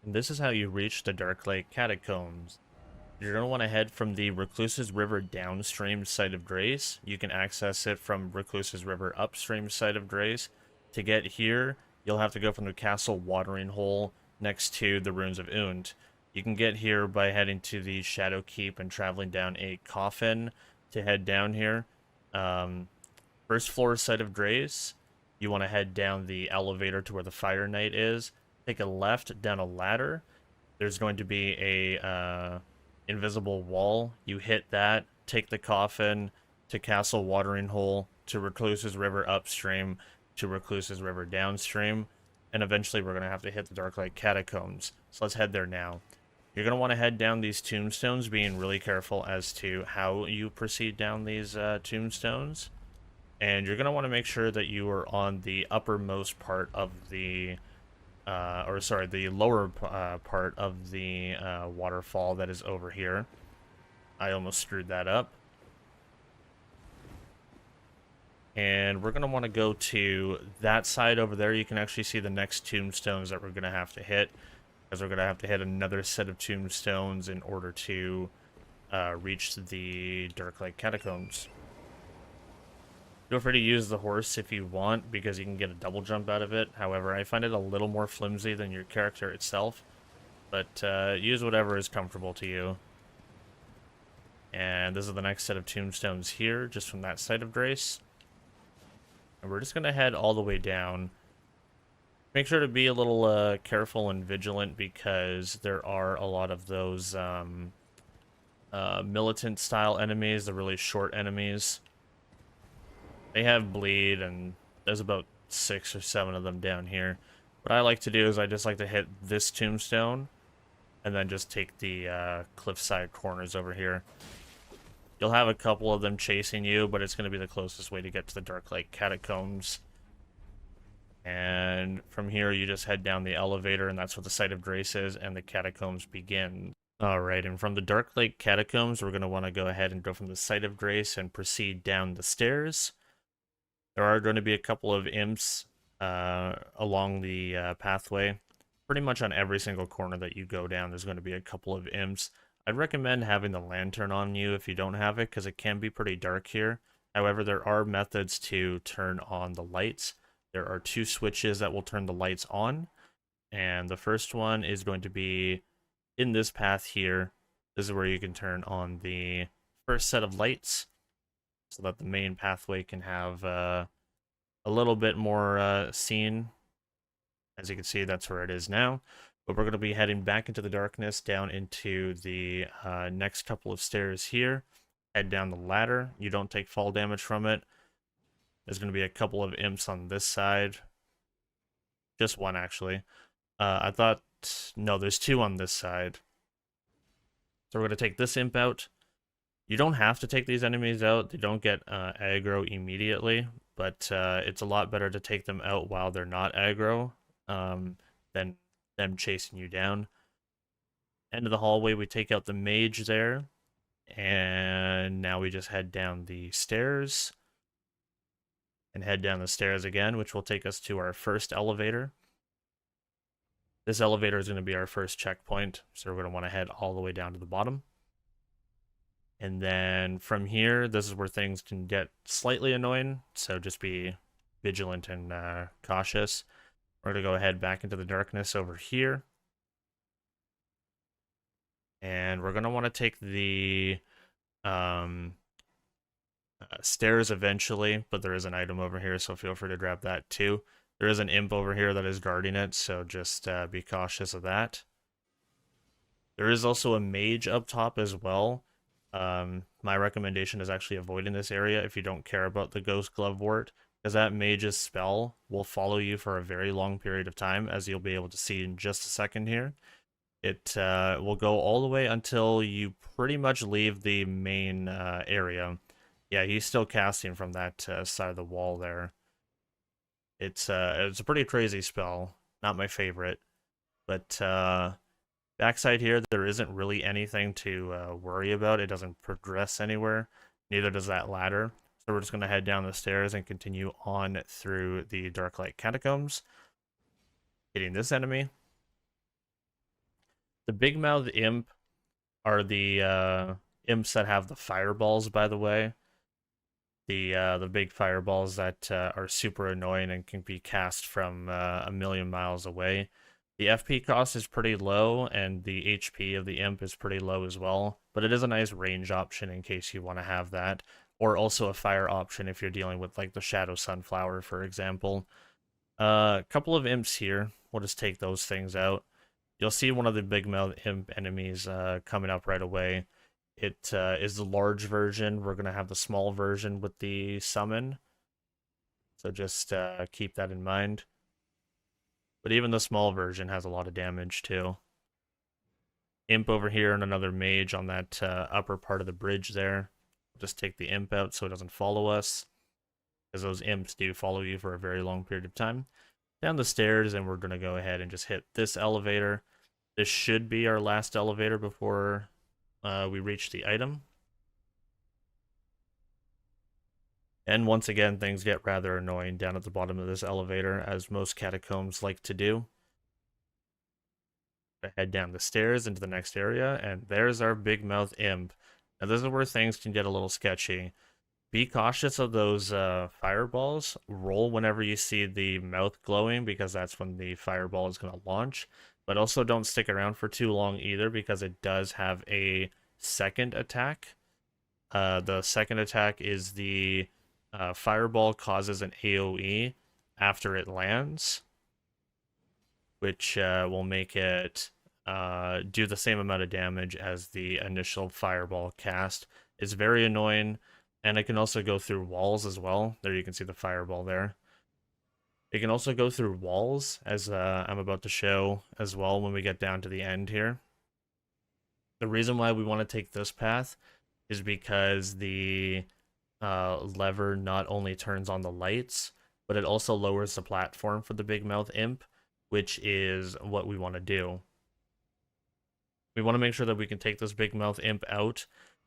And this is how you reach the Darklight catacombs. You're going to want to head from the Recluse's River downstream side of Drace. You can access it from Recluse's River upstream side of Drace. To get here, you'll have to go from the castle watering hole next to the ruins of Und. You can get here by heading to the Shadow Keep and traveling down a coffin to head down here. First floor side of Drace, you want to head down the elevator to where the Fire Knight is. Take a left down a ladder. There's going to be a invisible wall. You hit that, take the coffin to Castle Watering Hole, to Recluse's River upstream, to Recluse's River downstream, and eventually we're going to have to hit the Darklight catacombs. So let's head there now. You're going to want to head down these tombstones, being really careful as to how you proceed down these tombstones. And you're going to want to make sure that you are on the uppermost part of the the lower part of the waterfall that is over here. I almost screwed that up. And we're going to want to go to that side over there. You can actually see the next tombstones that we're going to have to hit, because we're going to have to hit another set of tombstones in order to reach the Darklight catacombs. Feel free to use the horse if you want, because you can get a double jump out of it. However, I find it a little more flimsy than your character itself. But use whatever is comfortable to you. And this is the next set of tombstones here, just from that side of Drace. And we're just going to head all the way down. Make sure to be a little careful and vigilant, because there are a lot of those militant-style enemies, the really short enemies. They have bleed, and there's about 6 or 7 of them down here. What I like to do is I just like to hit this tombstone, and then just take the cliffside corners over here. You'll have a couple of them chasing you, but it's going to be the closest way to get to the Darklight catacombs. And from here, you just head down the elevator, and that's where the site of Drace is, and the catacombs begin. Alright, and from the Darklight catacombs, we're going to want to go ahead and go from the site of Drace and proceed down the stairs. There are going to be a couple of imps along the pathway. Pretty much on every single corner that you go down, there's going to be a couple of imps. I'd recommend having the lantern on you if you don't have it, because it can be pretty dark here. However, there are methods to turn on the lights. There are 2 switches that will turn the lights on. And the first one is going to be in this path here. This is where you can turn on the first set of lights, so that the main pathway can have a little bit more scene. As you can see, that's where it is now. But we're going to be heading back into the darkness, down into the next couple of stairs here. Head down the ladder. You don't take fall damage from it. There's going to be a couple of imps on this side. Just one, actually. No, there's 2 on this side. So we're going to take this imp out. You don't have to take these enemies out. They don't get aggro immediately, but it's a lot better to take them out while they're not aggro than them chasing you down. End of the hallway, we take out the mage there, and now we just head down the stairs, and head down the stairs again, which will take us to our first elevator. This elevator is going to be our first checkpoint, so we're going to want to head all the way down to the bottom. And then from here, this is where things can get slightly annoying, so just be vigilant and cautious. We're going to go ahead back into the darkness over here. And we're going to want to take the stairs eventually, but there is an item over here, so feel free to grab that too. There is an imp over here that is guarding it, so just be cautious of that. There is also a mage up top as well. My recommendation is actually avoiding this area if you don't care about the Ghost Glovewort, because that mage's spell will follow you for a very long period of time, as you'll be able to see in just a second here. It will go all the way until you pretty much leave the main area. Yeah, he's still casting from that side of the wall there. It's a pretty crazy spell, not my favorite, but backside here, there isn't really anything to worry about. It doesn't progress anywhere. Neither does that ladder. So we're just going to head down the stairs and continue on through the Darklight catacombs. Hitting this enemy. The big mouth imp are the imps that have the fireballs, by the way. The big fireballs that are super annoying and can be cast from a million miles away. The FP cost is pretty low, and the HP of the imp is pretty low as well, but it is a nice range option in case you want to have that, or also a fire option if you're dealing with like the Shadow Sunflower, for example. A couple of imps here. We'll just take those things out. You'll see one of the big mouth imp enemies coming up right away. It is the large version. We're going to have the small version with the summon. So just keep that in mind. But even the small version has a lot of damage too. Imp over here and another mage on that upper part of the bridge there. Just take the imp out so it doesn't follow us, because those imps do follow you for a very long period of time. Down the stairs, and we're going to go ahead and just hit this elevator. This should be our last elevator before we reach the item. And once again, things get rather annoying down at the bottom of this elevator, as most catacombs like to do. Head down the stairs into the next area, and there's our big mouth imp. Now this is where things can get a little sketchy. Be cautious of those fireballs. Roll whenever you see the mouth glowing, because that's when the fireball is going to launch. But also don't stick around for too long either, because it does have a second attack. The second attack is the fireball causes an AoE after it lands, which will make it do the same amount of damage as the initial fireball cast. It's very annoying, and it can also go through walls as well. There you can see the fireball there. It can also go through walls, as I'm about to show as well when we get down to the end here. The reason why we want to take this path is because the lever not only turns on the lights, but it also lowers the platform for the big mouth imp, which is what we want to do. We want to make sure that we can take this big mouth imp out,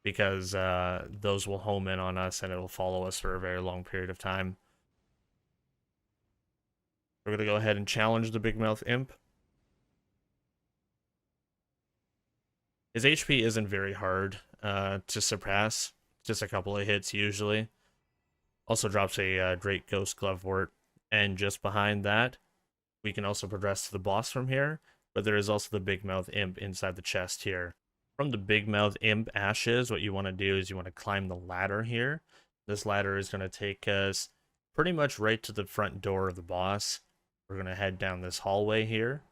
because those will home in on us and it'll follow us for a very long period of time. We're going to go ahead and challenge the big mouth imp. His HP isn't very hard to surpass, just a couple of hits usually. Also drops a Great Ghost Glovewort, and just behind that, we can also progress to the boss from here, but there is also the big mouth imp inside the chest here. From the big mouth imp ashes, what you want to do is you want to climb the ladder here. This ladder is going to take us pretty much right to the front door of the boss. We're going to head down this hallway here,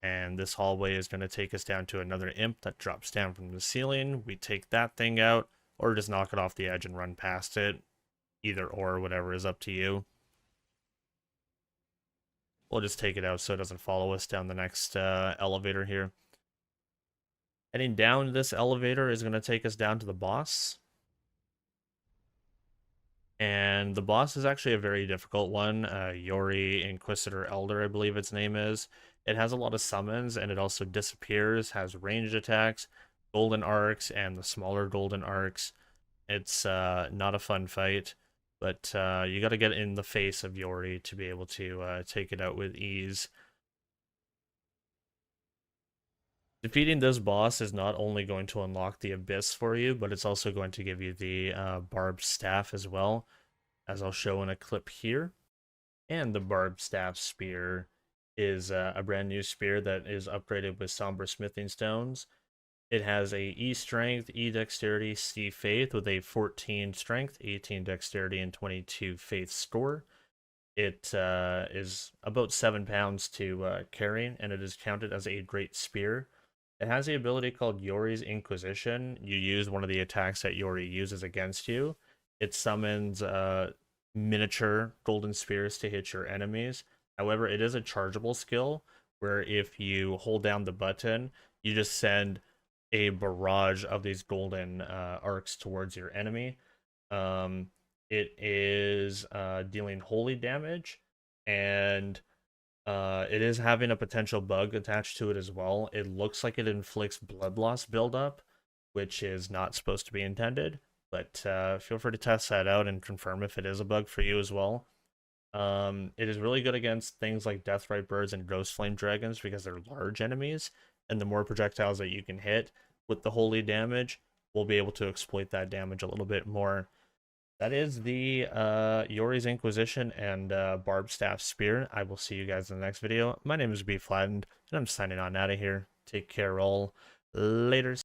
and this hallway is going to take us down to another imp that drops down from the ceiling. We take that thing out, or just knock it off the edge and run past it. Either or, whatever is up to you. We'll just take it out so it doesn't follow us down the next elevator here. Heading down this elevator is going to take us down to the boss. And the boss is actually a very difficult one. Yori Inquisitor Elder, I believe its name is. It has a lot of summons, and it also disappears, has ranged attacks, golden arcs, and the smaller golden arcs. It's not a fun fight, but you got to get in the face of Yori to be able to take it out with ease. Defeating this boss is not only going to unlock the Abyss for you, but it's also going to give you the Barbed Staff as well, as I'll show in a clip here. And the Barbed Staff Spear is a brand new spear that is upgraded with Somber Smithing Stones. It has a E Strength, E Dexterity, C Faith with a 14 Strength, 18 Dexterity, and 22 Faith score. It is about 7 pounds to carry, and it is counted as a great spear. It has the ability called Yori's Inquisition. You use one of the attacks that Yori uses against you. It summons miniature golden spears to hit your enemies. However, it is a chargeable skill, where if you hold down the button, you just send a barrage of these golden arcs towards your enemy. It is dealing holy damage, and it is having a potential bug attached to it as well. It looks like it inflicts blood loss buildup, which is not supposed to be intended, but feel free to test that out and confirm if it is a bug for you as well. It is really good against things like Deathrite birds and Ghost Flame dragons because they're large enemies, and the more projectiles that you can hit with the holy damage, we'll be able to exploit that damage a little bit more. That is the Yori's Inquisition and Barbed Staff Spear. I will see you guys in the next video. My name is Bflattened, and I'm signing on out of here. Take care all. Later.